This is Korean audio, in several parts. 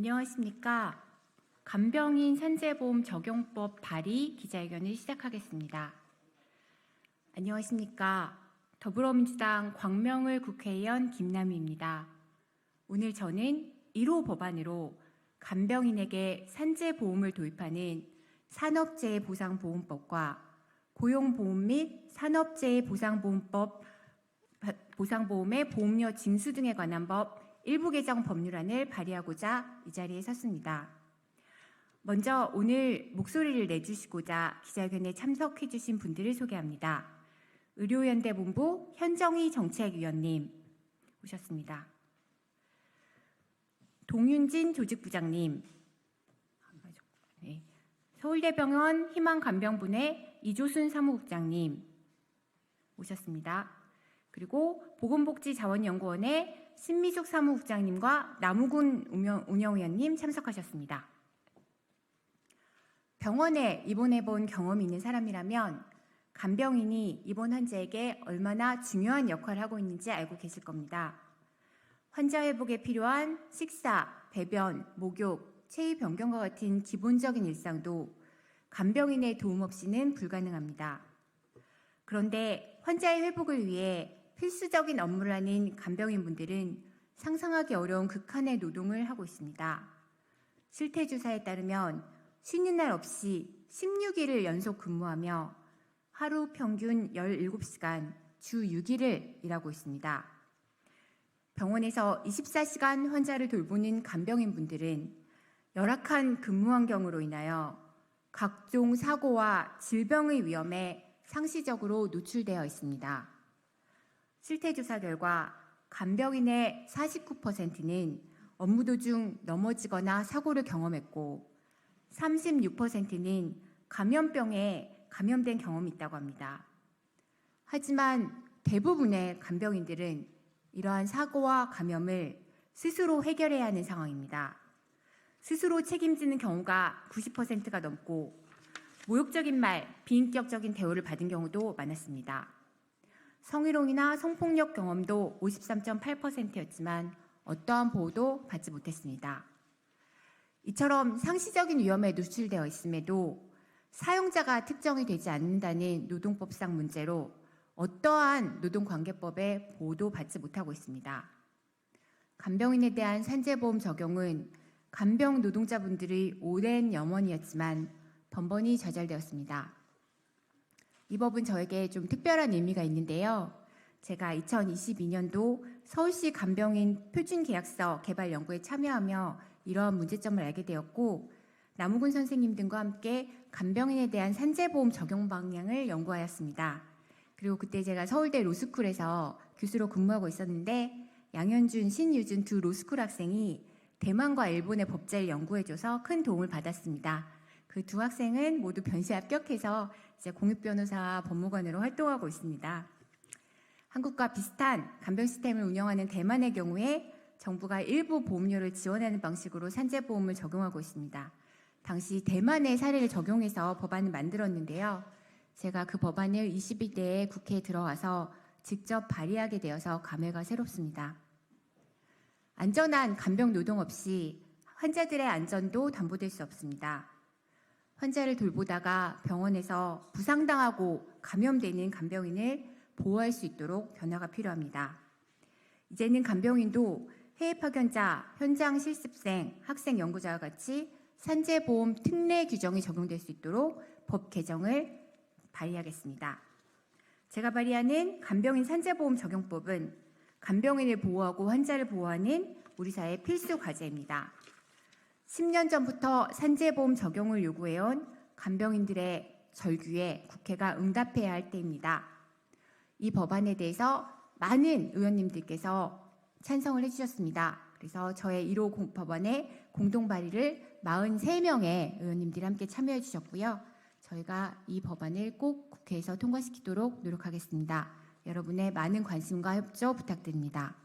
안녕하십니까. 간병인 산재보험 적용법 발의 기자회견을 시작하겠습니다. 안녕하십니까. 더불어민주당 광명을 국회의원 김남희입니다. 오늘 저는 1호 법안으로 간병인에게 산재보험을 도입하는 산업재해보상보험법과 고용보험 및 산업재해보상보험의 보험료 징수 등에 관한 법 일부 개정 법률안을 발의하고자 이 자리에 섰습니다. 먼저 오늘 목소리를 내주시고자 기자회견에 참석해 주신 분들을 소개합니다. 의료연대본부 현정희 정책위원님 오셨습니다. 동윤진 조직부장님, 서울대병원 희망간병분의 이조순 사무국장님 오셨습니다. 그리고 보건복지자원연구원의 신미숙 사무국장님과 남우군 운영위원님 참석하셨습니다. 병원에 입원해본 경험이 있는 사람이라면 간병인이 입원 환자에게 얼마나 중요한 역할을 하고 있는지 알고 계실 겁니다. 환자 회복에 필요한 식사, 배변, 목욕, 체위 변경과 같은 기본적인 일상도 간병인의 도움 없이는 불가능합니다. 그런데 환자의 회복을 위해 필수적인 업무를 하는 간병인분들은 상상하기 어려운 극한의 노동을 하고 있습니다. 실태조사에 따르면 쉬는 날 없이 16일을 연속 근무하며 하루 평균 17시간, 주 6일을 일하고 있습니다. 병원에서 24시간 환자를 돌보는 간병인분들은 열악한 근무 환경으로 인하여 각종 사고와 질병의 위험에 상시적으로 노출되어 있습니다. 실태조사 결과 간병인의 49%는 업무 도중 넘어지거나 사고를 경험했고 36%는 감염병에 감염된 경험이 있다고 합니다. 하지만 대부분의 간병인들은 이러한 사고와 감염을 스스로 해결해야 하는 상황입니다. 스스로 책임지는 경우가 90%가 넘고 모욕적인 말, 비인격적인 대우를 받은 경우도 많았습니다. 성희롱이나 성폭력 경험도 53.8%였지만 어떠한 보호도 받지 못했습니다. 이처럼 상시적인 위험에 노출되어 있음에도 사용자가 특정이 되지 않는다는 노동법상 문제로 어떠한 노동관계법의 보호도 받지 못하고 있습니다. 간병인에 대한 산재보험 적용은 간병 노동자분들의 오랜 염원이었지만 번번이 좌절되었습니다. 이 법은 저에게 좀 특별한 의미가 있는데요. 제가 2022년도 서울시 간병인 표준계약서 개발 연구에 참여하며 이러한 문제점을 알게 되었고 남우군 선생님 등과 함께 간병인에 대한 산재보험 적용 방향을 연구하였습니다. 그리고 그때 제가 서울대 로스쿨에서 교수로 근무하고 있었는데 양현준, 신유준 두 로스쿨 학생이 대만과 일본의 법제를 연구해줘서 큰 도움을 받았습니다. 그 두 학생은 모두 변시에 합격해서 이제 공익변호사 법무관으로 활동하고 있습니다. 한국과 비슷한 간병 시스템을 운영하는 대만의 경우에 정부가 일부 보험료를 지원하는 방식으로 산재보험을 적용하고 있습니다. 당시 대만의 사례를 적용해서 법안을 만들었는데요. 제가 그 법안을 22대에 국회에 들어와서 직접 발의하게 되어서 감회가 새롭습니다. 안전한 간병 노동 없이 환자들의 안전도 담보될 수 없습니다. 환자를 돌보다가 병원에서 부상당하고 감염되는 간병인을 보호할 수 있도록 변화가 필요합니다. 이제는 간병인도 해외 파견자, 현장 실습생, 학생 연구자와 같이 산재보험 특례 규정이 적용될 수 있도록 법 개정을 발의하겠습니다. 제가 발의하는 간병인 산재보험 적용법은 간병인을 보호하고 환자를 보호하는 우리 사회의 필수 과제입니다. 10년 전부터 산재보험 적용을 요구해온 간병인들의 절규에 국회가 응답해야 할 때입니다. 이 법안에 대해서 많은 의원님들께서 찬성을 해주셨습니다. 그래서 저의 1호 법안에 공동 발의를 43명의 의원님들이 함께 참여해 주셨고요. 저희가 이 법안을 꼭 국회에서 통과시키도록 노력하겠습니다. 여러분의 많은 관심과 협조 부탁드립니다.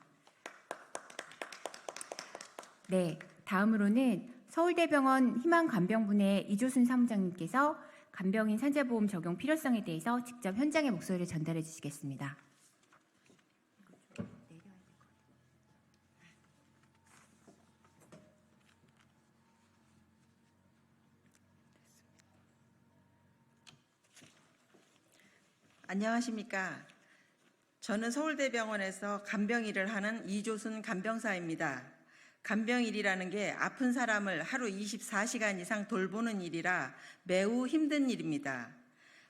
네, 다음으로는 서울대병원 희망간병분의 이조순 사무장님께서 간병인 산재보험 적용 필요성에 대해서 직접 현장의 목소리를 전달해 주시겠습니다. 안녕하십니까. 저는 서울대병원에서 간병일을 하는 이조순 간병사입니다. 간병일이라는 게 아픈 사람을 하루 24시간 이상 돌보는 일이라 매우 힘든 일입니다.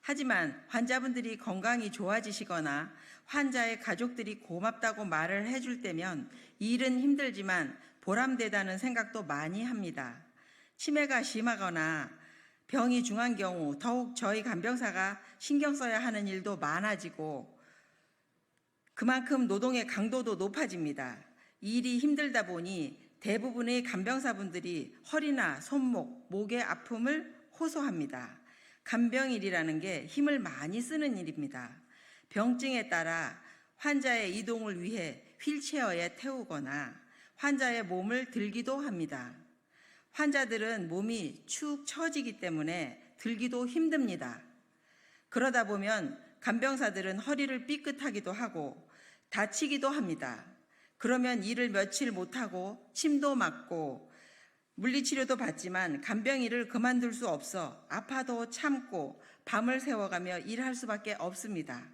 하지만 환자분들이 건강이 좋아지시거나 환자의 가족들이 고맙다고 말을 해줄 때면 일은 힘들지만 보람되다는 생각도 많이 합니다. 치매가 심하거나 병이 중한 경우 더욱 저희 간병사가 신경 써야 하는 일도 많아지고 그만큼 노동의 강도도 높아집니다. 일이 힘들다 보니 대부분의 간병사분들이 허리나 손목, 목의 아픔을 호소합니다. 간병일이라는 게 힘을 많이 쓰는 일입니다. 병증에 따라 환자의 이동을 위해 휠체어에 태우거나 환자의 몸을 들기도 합니다. 환자들은 몸이 축 처지기 때문에 들기도 힘듭니다. 그러다 보면 간병사들은 허리를 삐끗하기도 하고 다치기도 합니다. 그러면 일을 며칠 못하고 침도 맞고 물리치료도 받지만 간병일을 그만둘 수 없어 아파도 참고 밤을 새워가며 일할 수밖에 없습니다.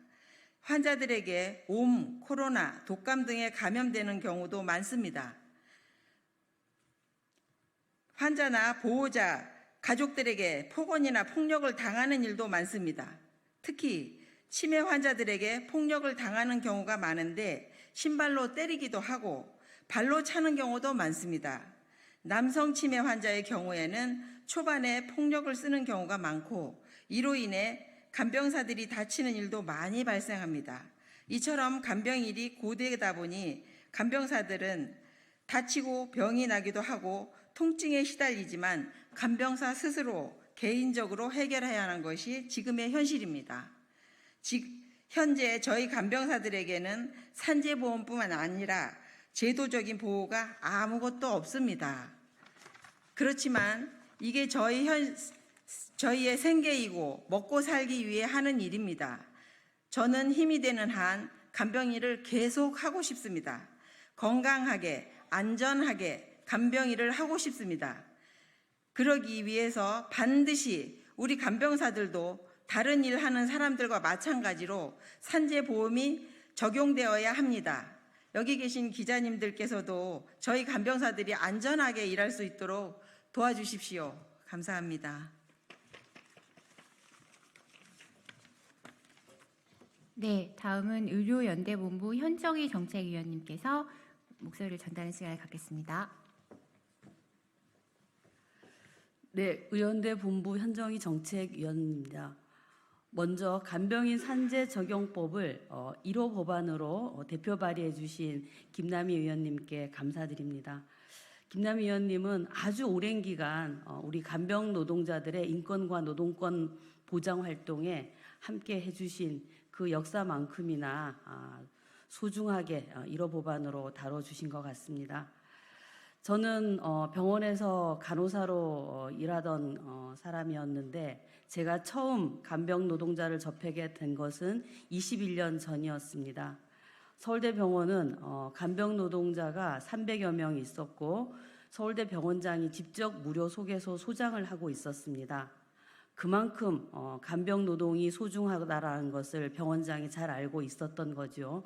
환자들에게 옴, 코로나, 독감 등에 감염되는 경우도 많습니다. 환자나 보호자, 가족들에게 폭언이나 폭력을 당하는 일도 많습니다. 특히 치매 환자들에게 폭력을 당하는 경우가 많은데 신발로 때리기도 하고 발로 차는 경우도 많습니다. 남성 치매 환자의 경우에는 초반에 폭력을 쓰는 경우가 많고 이로 인해 간병사들이 다치는 일도 많이 발생합니다. 이처럼 간병일이 고되다 보니 간병사들은 다치고 병이 나기도 하고 통증에 시달리지만 간병사 스스로 개인적으로 해결해야 하는 것이 지금의 현실입니다. 현재 저희 간병사들에게는 산재보험뿐만 아니라 제도적인 보호가 아무것도 없습니다. 그렇지만 이게 저희의 생계이고 먹고 살기 위해 하는 일입니다. 저는 힘이 되는 한 간병일을 계속 하고 싶습니다. 건강하게, 안전하게 간병일을 하고 싶습니다. 그러기 위해서 반드시 우리 간병사들도 다른 일 하는 사람들과 마찬가지로 산재보험이 적용되어야 합니다. 여기 계신 기자님들께서도 저희 간병사들이 안전하게 일할 수 있도록 도와주십시오. 감사합니다. 네, 다음은 의료연대본부 현정희 정책위원님께서 목소리를 전달하는 시간을 갖겠습니다. 네, 의연대 본부 현정희 정책위원입니다. 먼저 간병인 산재 적용법을 1호 법안으로 대표 발의해 주신 김남희 의원님께 감사드립니다. 김남희 의원님은 아주 오랜 기간 우리 간병 노동자들의 인권과 노동권 보장 활동에 함께 해주신 그 역사만큼이나 소중하게 1호 법안으로 다뤄주신 것 같습니다. 저는 병원에서 간호사로 일하던 사람이었는데 제가 처음 간병 노동자를 접하게 된 것은 21년 전이었습니다. 서울대병원은 간병 노동자가 300여 명 있었고 서울대 병원장이 직접 무료 소개소 소장을 하고 있었습니다. 그만큼 간병 노동이 소중하다라는 것을 병원장이 잘 알고 있었던 거죠.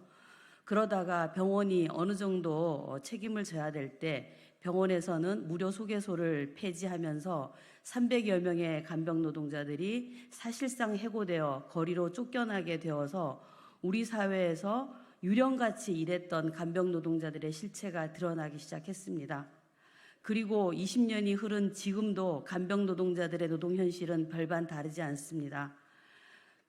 그러다가 병원이 어느 정도 책임을 져야 될 때 병원에서는 무료 소개소를 폐지하면서 300여 명의 간병 노동자들이 사실상 해고되어 거리로 쫓겨나게 되어서 우리 사회에서 유령같이 일했던 간병 노동자들의 실체가 드러나기 시작했습니다. 그리고 20년이 흐른 지금도 간병 노동자들의 노동 현실은 별반 다르지 않습니다.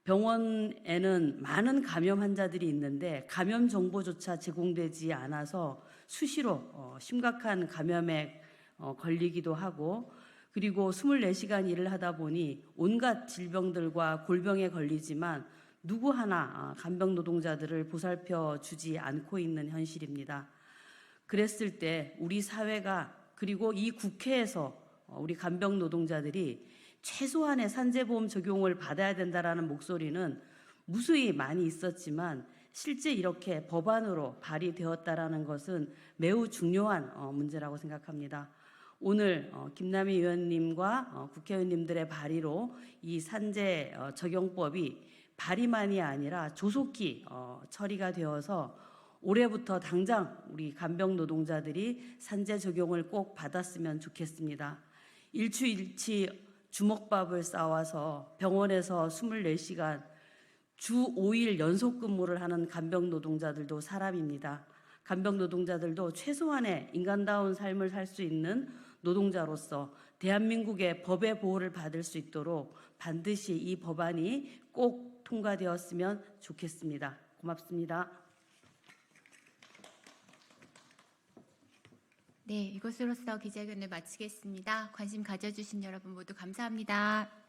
병원에는 많은 감염 환자들이 있는데 감염 정보조차 제공되지 않아서 수시로 심각한 감염에 걸리기도 하고 그리고 24시간 일을 하다 보니 온갖 질병들과 골병에 걸리지만 누구 하나 간병 노동자들을 보살펴 주지 않고 있는 현실입니다. 그랬을 때 우리 사회가 그리고 이 국회에서 우리 간병 노동자들이 최소한의 산재보험 적용을 받아야 된다라는 목소리는 무수히 많이 있었지만 실제 이렇게 법안으로 발의되었다라는 것은 매우 중요한 문제라고 생각합니다. 오늘 김남희 의원님과 국회의원님들의 발의로 이 산재 적용법이 발의만이 아니라 조속히 처리가 되어서 올해부터 당장 우리 간병 노동자들이 산재 적용을 꼭 받았으면 좋겠습니다. 일주일치 주먹밥을 싸와서 병원에서 24시간 주 5일 연속 근무를 하는 간병 노동자들도 사람입니다. 간병 노동자들도 최소한의 인간다운 삶을 살 수 있는 노동자로서 대한민국의 법의 보호를 받을 수 있도록 반드시 이 법안이 꼭 통과되었으면 좋겠습니다. 고맙습니다. 네, 이것으로서 기자회견을 마치겠습니다. 관심 가져주신 여러분 모두 감사합니다.